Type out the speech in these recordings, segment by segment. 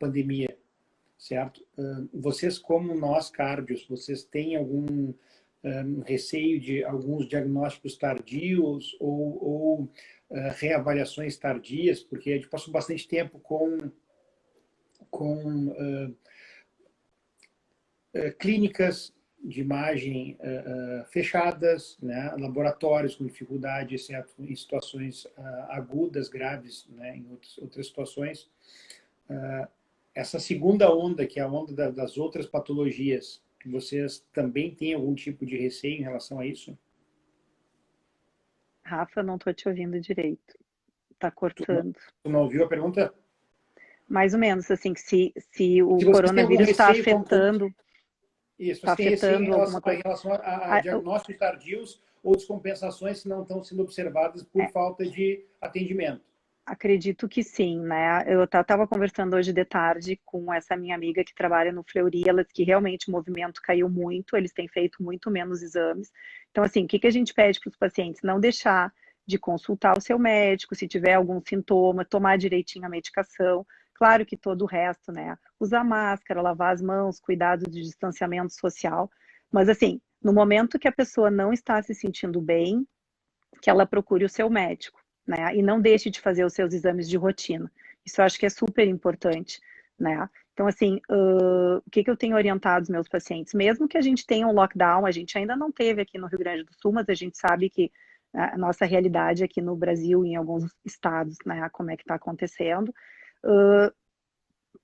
pandemia, certo? Vocês, como nós, cardios, vocês têm algum receio de alguns diagnósticos tardios ou reavaliações tardias? Porque a gente passou bastante tempo com clínicas de imagem fechadas, né? Laboratórios com dificuldade, exceto em situações agudas, graves, né? Em outras situações. Essa segunda onda, que é a onda das outras patologias, vocês também têm algum tipo de receio em relação a isso? Rafa, não estou te ouvindo direito. Está cortando. Tu não ouviu a pergunta? Mais ou menos, assim, se o Se vocês têm algum coronavírus está receio afetando... Isso, Está você tem receio afetando alguma em coisa. relação a diagnósticos tardios ou descompensações que não estão sendo observadas por falta de atendimento? Acredito que sim, né? Eu estava conversando hoje de tarde com essa minha amiga que trabalha no Fleury, ela disse que realmente o movimento caiu muito, eles têm feito muito menos exames. Então, assim, o que a gente pede para os pacientes? Não deixar de consultar o seu médico, se tiver algum sintoma, tomar direitinho a medicação. Claro que todo o resto, né? Usar máscara, lavar as mãos, cuidado de distanciamento social. Mas, assim, no momento que a pessoa não está se sentindo bem, que ela procure o seu médico, né? E não deixe de fazer os seus exames de rotina. Isso eu acho que é super importante, né? Então, assim, o que eu tenho orientado os meus pacientes? Mesmo que a gente tenha um lockdown, a gente ainda não teve aqui no Rio Grande do Sul, mas a gente sabe que a nossa realidade aqui no Brasil, em alguns estados, né, como é que está acontecendo,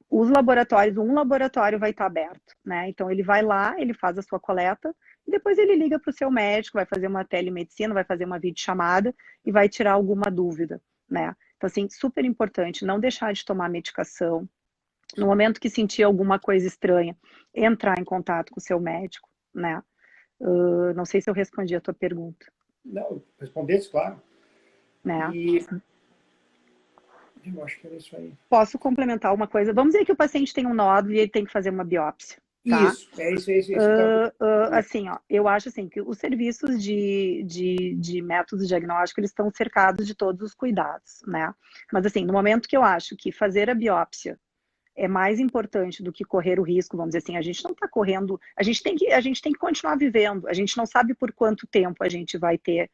os laboratórios, um laboratório vai estar aberto, né? Então ele vai lá, ele faz a sua coleta e depois ele liga para o seu médico, vai fazer uma telemedicina, vai fazer uma videochamada e vai tirar alguma dúvida, né? Então, assim, super importante, não deixar de tomar medicação. No momento que sentir alguma coisa estranha, entrar em contato com o seu médico, né? Não sei se eu respondi a tua pergunta. Não, respondesse, claro. Né? E eu acho que era isso aí. Posso complementar uma coisa? Vamos dizer que o paciente tem um nódulo e ele tem que fazer uma biópsia, tá? Isso, é isso. Então, Assim, ó, eu acho assim que os serviços de métodos diagnósticos eles estão cercados de todos os cuidados, né? Mas assim, no momento que eu acho que fazer a biópsia é mais importante do que correr o risco, vamos dizer assim, a gente não está correndo, a gente tem que continuar vivendo, a gente não sabe por quanto tempo a gente vai ter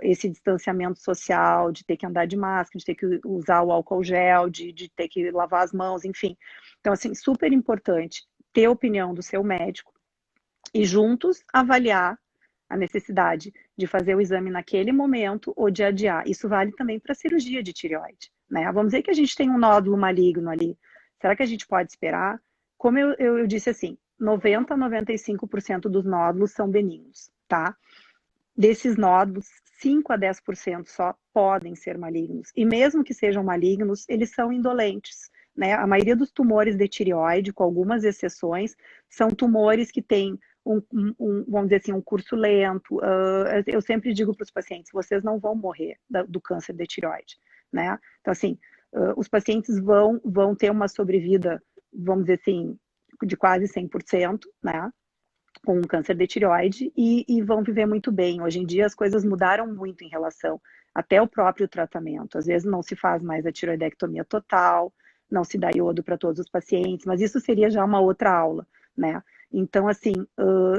esse distanciamento social, de ter que andar de máscara, de ter que usar o álcool gel, de ter que lavar as mãos, enfim. Então, assim, super importante ter a opinião do seu médico e juntos avaliar a necessidade de fazer o exame naquele momento ou de adiar. Isso vale também para a cirurgia de tireoide, né? Vamos dizer que a gente tem um nódulo maligno ali. Será que a gente pode esperar? Como eu disse assim, 90 a 95% dos nódulos são benignos, tá? Desses nódulos, 5 a 10% só podem ser malignos. E mesmo que sejam malignos, eles são indolentes, né? A maioria dos tumores de tireoide, com algumas exceções, são tumores que têm vamos dizer assim, um curso lento. Eu sempre digo para os pacientes, vocês não vão morrer do câncer de tireoide, né? Então, assim, os pacientes vão ter uma sobrevida, vamos dizer assim, de quase 100%, né? Com câncer de tireoide e vão viver muito bem. Hoje em dia as coisas mudaram muito em relação até o próprio tratamento. Às vezes não se faz mais a tireoidectomia total, não se dá iodo para todos os pacientes, mas isso seria já uma outra aula, né? Então, assim,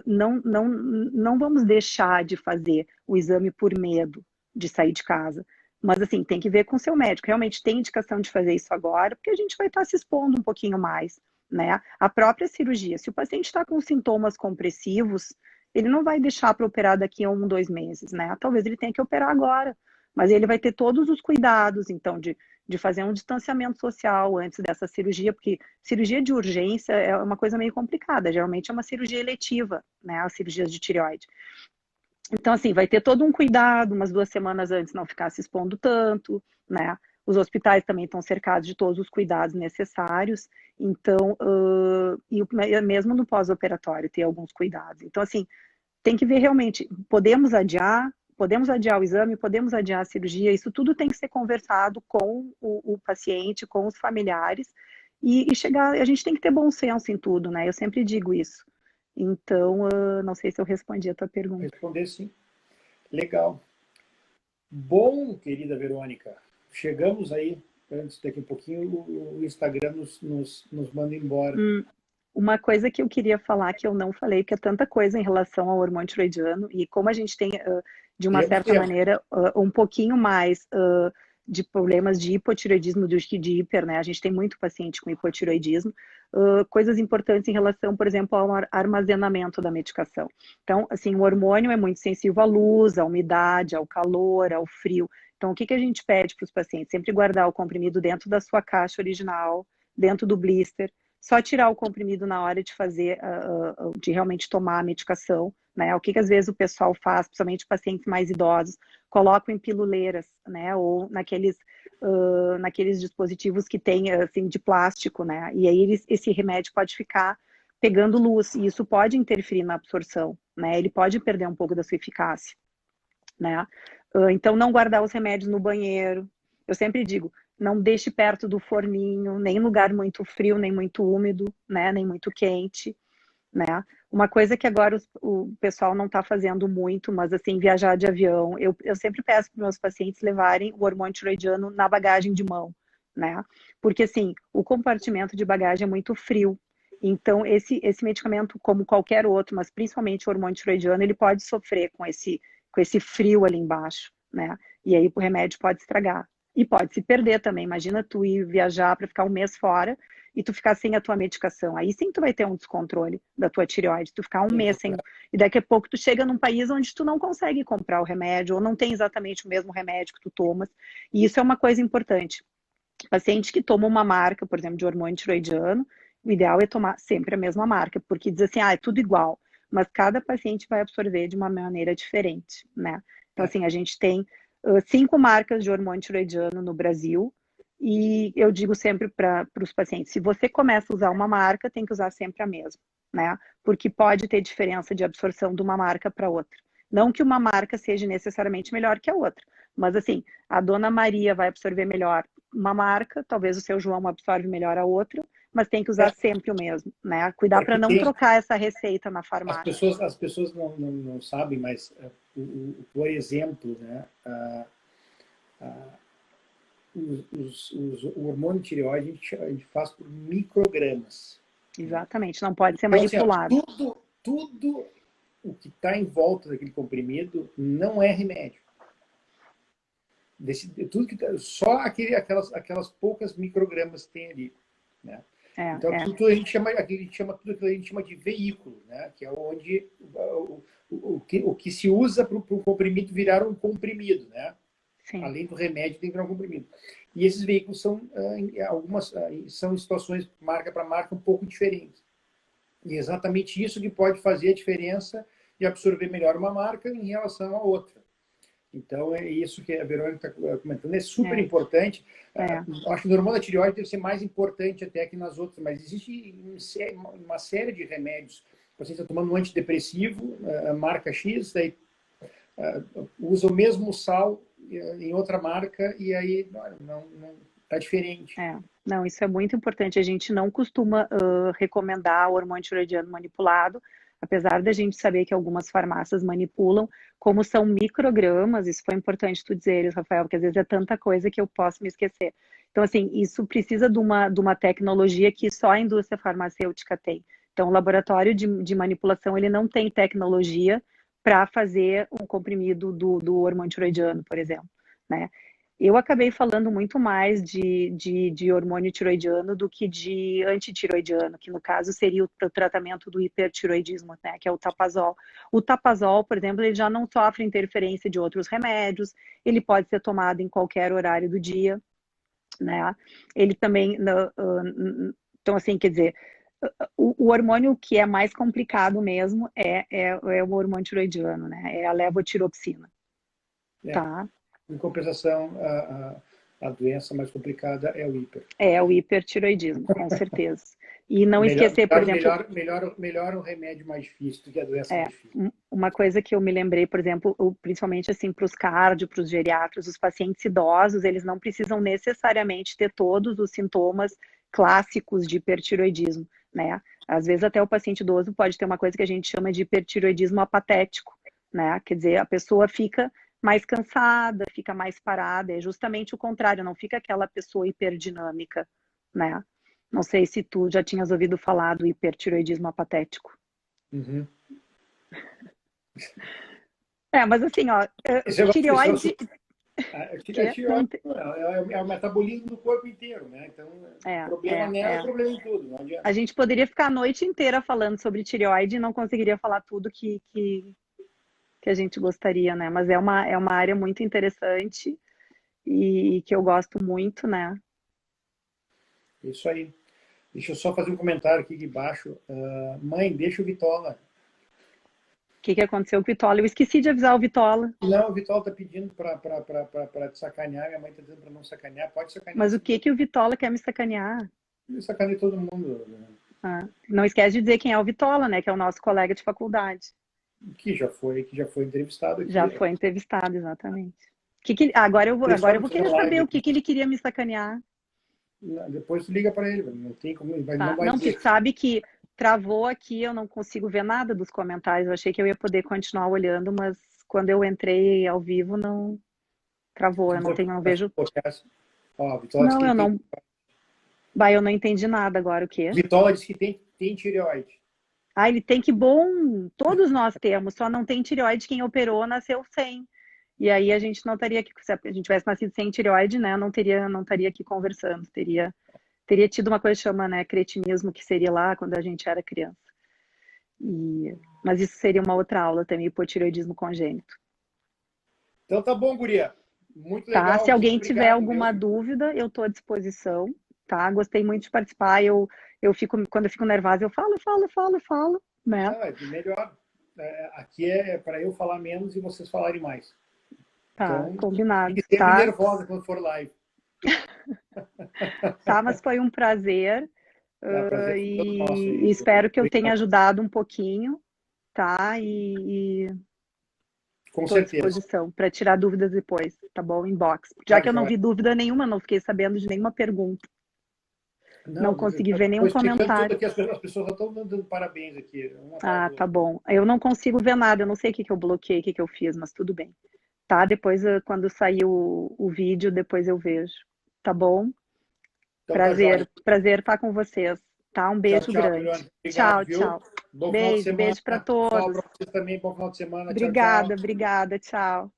não vamos deixar de fazer o exame por medo de sair de casa. Mas, assim, tem que ver com o seu médico. Realmente tem indicação de fazer isso agora, porque a gente vai estar se expondo um pouquinho mais, né? A própria cirurgia, se o paciente está com sintomas compressivos, ele não vai deixar para operar daqui a 1, 2 meses, né? Talvez ele tenha que operar agora, mas ele vai ter todos os cuidados, então, de fazer um distanciamento social antes dessa cirurgia, porque cirurgia de urgência é uma coisa meio complicada, geralmente é uma cirurgia eletiva, né? As cirurgias de tireoide. Então, assim, vai ter todo um cuidado, umas 2 semanas antes não ficar se expondo tanto, né? Os hospitais também estão cercados de todos os cuidados necessários, então, mesmo no pós-operatório, ter alguns cuidados. Então, assim, tem que ver realmente, podemos adiar o exame, podemos adiar a cirurgia, isso tudo tem que ser conversado com o paciente, com os familiares, e chegar, a gente tem que ter bom senso em tudo, né? Eu sempre digo isso. Então, não sei se eu respondi a tua pergunta. Responder sim. Legal. Bom, querida Verônica, chegamos aí antes, daqui a pouquinho o Instagram nos manda embora. Uma coisa que eu queria falar que eu não falei, que é tanta coisa em relação ao hormônio tiroidiano, e como a gente tem, de uma certa maneira, um pouquinho mais de problemas de hipotireoidismo do que de hiper, né? A gente tem muito paciente com hipotireoidismo, coisas importantes em relação, por exemplo, ao armazenamento da medicação. Então, assim, o hormônio é muito sensível à luz, à umidade, ao calor, ao frio. Então, o que a gente pede para os pacientes? Sempre guardar o comprimido dentro da sua caixa original, dentro do blister, só tirar o comprimido na hora de fazer, de realmente tomar a medicação, né? O que às vezes o pessoal faz, principalmente pacientes mais idosos, colocam em piluleiras, né? Ou naqueles dispositivos que tem, assim, de plástico, né? E aí esse remédio pode ficar pegando luz, e isso pode interferir na absorção, né? Ele pode perder um pouco da sua eficácia, né? Então, não guardar os remédios no banheiro. Eu sempre digo, não deixe perto do forninho, nem em lugar muito frio, nem muito úmido, né? Nem muito quente, né? Uma coisa que agora o pessoal não está fazendo muito, mas assim, viajar de avião, eu sempre peço para meus pacientes levarem o hormônio tiroidiano na bagagem de mão, né? Porque assim, o compartimento de bagagem é muito frio. Então, esse medicamento, como qualquer outro, mas principalmente o hormônio tiroidiano, ele pode sofrer com esse frio ali embaixo, né? E aí o remédio pode estragar. E pode se perder também. Imagina tu ir viajar para ficar um mês fora e tu ficar sem a tua medicação. Aí sim tu vai ter um descontrole da tua tireoide. Tu ficar um mês sem... E daqui a pouco tu chega num país onde tu não consegue comprar o remédio ou não tem exatamente o mesmo remédio que tu tomas. E isso é uma coisa importante. Paciente que toma uma marca, por exemplo, de hormônio tiroidiano, o ideal é tomar sempre a mesma marca, porque diz assim, é tudo igual. Mas cada paciente vai absorver de uma maneira diferente, né? Então, assim, a gente tem 5 marcas de hormônio tiroidiano no Brasil, e eu digo sempre para os pacientes, se você começa a usar uma marca, tem que usar sempre a mesma, né? Porque pode ter diferença de absorção de uma marca para outra. Não que uma marca seja necessariamente melhor que a outra, mas assim, a Dona Maria vai absorver melhor uma marca, talvez o seu João absorve melhor a outra, mas tem que usar sempre o mesmo, né? Cuidar para não trocar essa receita na farmácia. As pessoas não sabem, mas, por exemplo, né, o hormônio tireoide a gente faz por microgramas. Exatamente, não pode ser então, manipulado. Assim, tudo o que está em volta daquele comprimido não é remédio. Tudo que só aquelas poucas microgramas que tem ali, né? Então tudo a gente chama de veículo, né? Que é onde o que se usa para o comprimido virar um comprimido, né? Sim. Além do remédio tem que virar um comprimido. E esses veículos são são em situações marca para marca um pouco diferentes. E é exatamente isso que pode fazer a diferença de absorver melhor uma marca em relação a outra. Então, é isso que a Verônica está comentando. É super importante. Acho que o hormônio da tireoide deve ser mais importante até que nas outras, mas existe uma série de remédios. O paciente está tomando um antidepressivo, marca X, daí usa o mesmo sal em outra marca e aí não está diferente. Não, isso é muito importante. A gente não costuma recomendar o hormônio tiroidiano manipulado, apesar da gente saber que algumas farmácias manipulam, como são microgramas, isso foi importante tu dizer, Rafael, porque às vezes é tanta coisa que eu posso me esquecer. Então, assim, isso precisa de uma tecnologia que só a indústria farmacêutica tem. Então, o laboratório de manipulação, ele não tem tecnologia para fazer um comprimido do hormônio tiroidiano, por exemplo, né? Eu acabei falando muito mais de hormônio tiroidiano do que de antitiroidiano, que no caso seria o tratamento do hipertiroidismo, né, que é o Tapazol. O Tapazol, por exemplo, ele já não sofre interferência de outros remédios, ele pode ser tomado em qualquer horário do dia, né? Ele também, então assim, quer dizer, o hormônio que é mais complicado mesmo é o hormônio tiroidiano, né? É a levotiroxina. Tá? Em compensação, a doença mais complicada é o hiper. É o hipertiroidismo, com certeza. E não esquecer, por exemplo... Melhor um remédio mais difícil do que a doença mais difícil. Uma coisa que eu me lembrei, por exemplo, principalmente assim para os cardio, para os geriatras, os pacientes idosos, eles não precisam necessariamente ter todos os sintomas clássicos de hipertiroidismo, né? Às vezes até o paciente idoso pode ter uma coisa que a gente chama de hipertiroidismo apatético, né? Quer dizer, a pessoa fica mais cansada, fica mais parada. É justamente o contrário, não fica aquela pessoa hiperdinâmica, né? Não sei se tu já tinhas ouvido falar do hipertiroidismo apatético. Uhum. Mas assim, ó, Esse negócio de pessoas. tireoide... A Que não, tireoide é o metabolismo do corpo inteiro, né? Então, problema nela é é. problema em tudo, não adianta. A gente poderia ficar a noite inteira falando sobre tireoide e não conseguiria falar tudo que a gente gostaria, né? Mas é uma área muito interessante e que eu gosto muito, né? Isso aí. Deixa eu só fazer um comentário aqui embaixo. Mãe, deixa o Vitola. O que aconteceu com o Vitola? Eu esqueci de avisar o Vitola. Não, o Vitola tá pedindo para te sacanear. Minha mãe tá dizendo para não sacanear. Pode sacanear Mas o sim. que o Vitola quer me sacanear? Eu sacaneio todo mundo. Não esquece de dizer quem é o Vitola, né? Que é o nosso colega de faculdade. Que já foi entrevistado Já aqui. foi entrevistado, exatamente. Agora eu vou querer saber o que ele queria me sacanear. Depois tu liga para ele, não tem como, não Tá. vai Não, porque dizer. sabe que travou aqui, eu não consigo ver nada dos comentários. Eu achei que eu ia poder continuar olhando, mas quando eu entrei ao vivo, não travou. Eu não vejo. Ó, Vitola disse Não, que eu tem, não. Eu não entendi nada agora. O quê? Vitola disse que tem tireoide. Ele tem que bom. Todos nós temos, só não tem tireoide. Quem operou nasceu sem. E aí a gente não estaria aqui. Se a gente tivesse nascido sem tireoide, né? Não estaria aqui conversando. Teria tido uma coisa que chama, né, cretinismo, que seria lá quando a gente era criança. Mas isso seria uma outra aula também, hipotireoidismo congênito. Então tá bom, guria. Muito Tá? legal, Se muito alguém tiver obrigado alguma mesmo. dúvida, eu estou à disposição, tá? Gostei muito de participar. Quando eu fico nervosa, eu falo, né? Não, é melhor. Aqui é para eu falar menos e vocês falarem mais. Tá, Então, combinado, fique sempre tá? nervosa quando for live. Tá, mas foi um prazer. Prazer foi todo nosso. E espero que eu tenha Obrigado. ajudado um pouquinho, tá? E Com estou à certeza. disposição para tirar dúvidas depois, tá bom? Inbox. Já Tá, que eu não joia. vi dúvida nenhuma, não fiquei sabendo de nenhuma pergunta. Não Não, consegui eu ver nenhum estou explicando tudo comentário. aqui, as pessoas só estão dando parabéns aqui, uma atrás da Tá outra. bom. Eu não consigo ver nada, eu não sei o que eu bloqueei, o que eu fiz, mas tudo bem. Tá? Depois, quando sair o vídeo, depois eu vejo. Tá bom? Então tá jóia. Prazer estar com vocês. Tá? Um Tchau, beijo tchau, grande. Juliana. Obrigado, Tchau, viu? tchau. Bom final de Beijo, semana. beijo para Pessoal, todos. para vocês também, bom final de semana. Tchau, tchau. Obrigada, tchau.